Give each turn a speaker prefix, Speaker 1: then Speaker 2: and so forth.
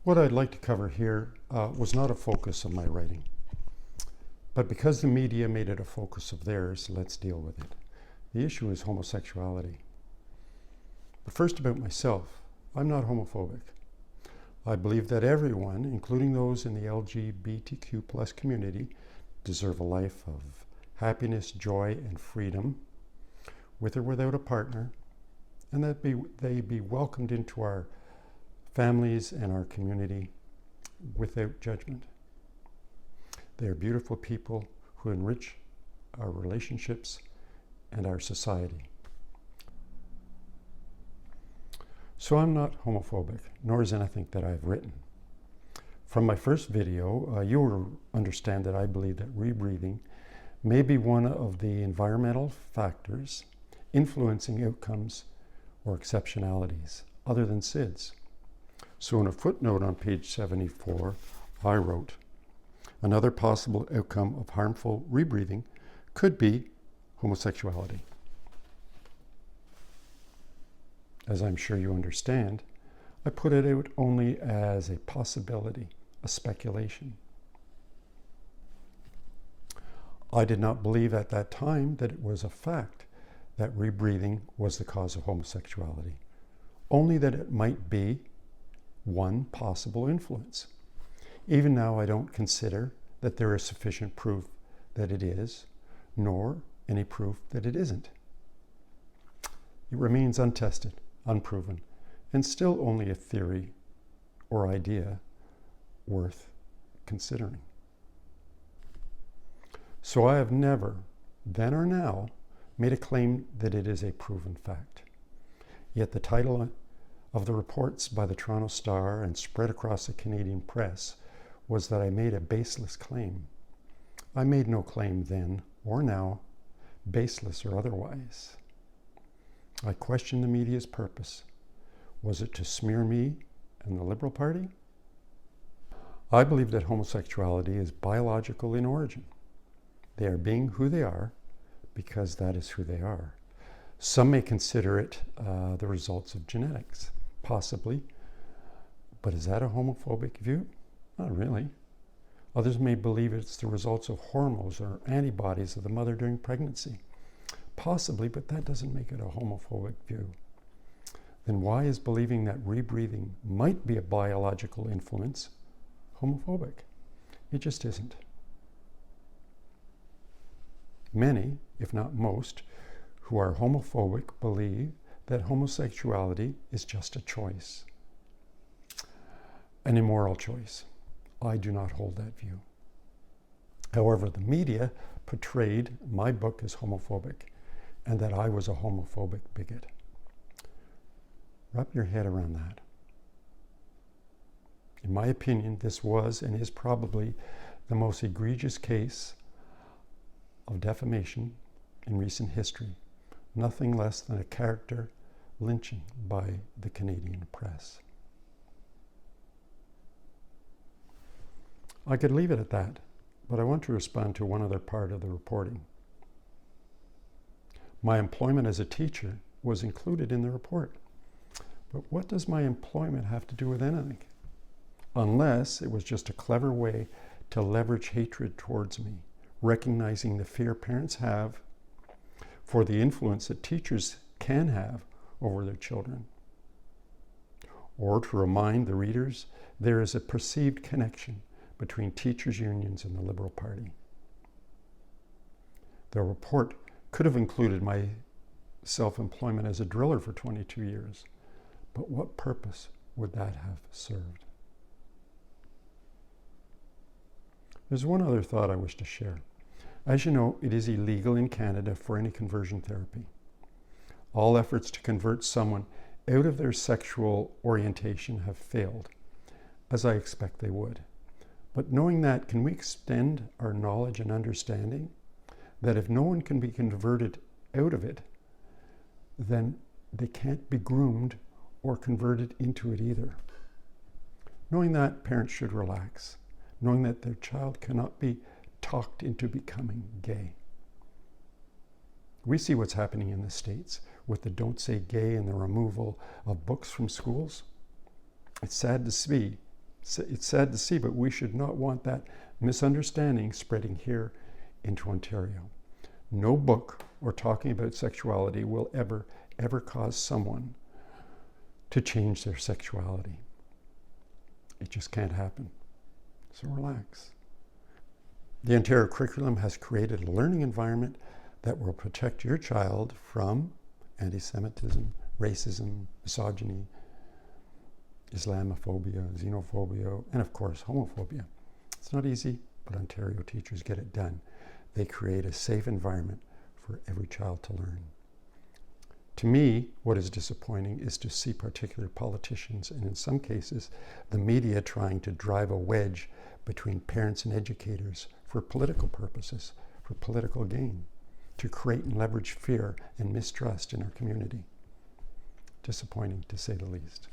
Speaker 1: What I'd like to cover here was not a focus of my writing, but because the media made it a focus of theirs, let's deal with it. The issue is homosexuality. But first, about myself, I'm not homophobic. I believe that everyone, including those in the LGBTQ plus community, deserve a life of happiness, joy, and freedom, with or without a partner, and that they be welcomed into our families and our community without judgment. They are beautiful people who enrich our relationships and our society. So I'm not homophobic, nor is anything that I've written. From my first video, you will understand that I believe that rebreathing may be one of the environmental factors influencing outcomes or exceptionalities other than SIDS. So in a footnote on page 74, I wrote, another possible outcome of harmful rebreathing could be homosexuality. As I'm sure you understand, I put it out only as a possibility, a speculation. I did not believe at that time that it was a fact that rebreathing was the cause of homosexuality, only that it might be one possible influence. Even now, I don't consider that there is sufficient proof that it is, nor any proof that it isn't. It remains untested, unproven, and still only a theory or idea worth considering. So I have never, then or now, made a claim that it is a proven fact. Yet the title of the reports by the Toronto Star and spread across the Canadian press was that I made a baseless claim. I made no claim then or now, baseless or otherwise. I question the media's purpose. Was it to smear me and the Liberal Party? I believe that homosexuality is biological in origin. They are being who they are because that is who they are. Some may consider it the results of genetics, possibly, but is that a homophobic view? Not really. Others may believe it's the results of hormones or antibodies of the mother during pregnancy. Possibly, but that doesn't make it a homophobic view. Then why is believing that rebreathing might be a biological influence homophobic? It just isn't. Many, if not most, who are homophobic believe that homosexuality is just a choice, an immoral choice. I do not hold that view. However, the media portrayed my book as homophobic and that I was a homophobic bigot. Wrap your head around that. In my opinion, this was and is probably the most egregious case of defamation in recent history, nothing less than a character lynching by the Canadian press. I could leave it at that, but I want to respond to one other part of the reporting. My employment as a teacher was included in the report. But what does my employment have to do with anything? Unless it was just a clever way to leverage hatred towards me, recognizing the fear parents have for the influence that teachers can have over their children. Or to remind the readers there is a perceived connection between teachers' unions and the Liberal Party. The report could have included my self-employment as a driller for 22 years, but what purpose would that have served? There's one other thought I wish to share. As you know, it is illegal in Canada for any conversion therapy. All efforts to convert someone out of their sexual orientation have failed, as I expect they would. But knowing that, can we extend our knowledge and understanding that if no one can be converted out of it, then they can't be groomed or converted into it either? Knowing that, parents should relax, knowing that their child cannot be talked into becoming gay. We see what's happening in the States with the Don't Say Gay and the removal of books from schools. It's sad to see, It's sad to see, but we should not want that misunderstanding spreading here into Ontario. No book or talking about sexuality will ever cause someone to change their sexuality. It just can't happen. So relax. The Ontario curriculum has created a learning environment that will protect your child from anti-Semitism, racism, misogyny, Islamophobia, xenophobia, and of course, homophobia. It's not easy, but Ontario teachers get it done. They create a safe environment for every child to learn. To me, what is disappointing is to see particular politicians, and in some cases, the media trying to drive a wedge between parents and educators for political purposes, for political gain, to create and leverage fear and mistrust in our community. Disappointing, to say the least.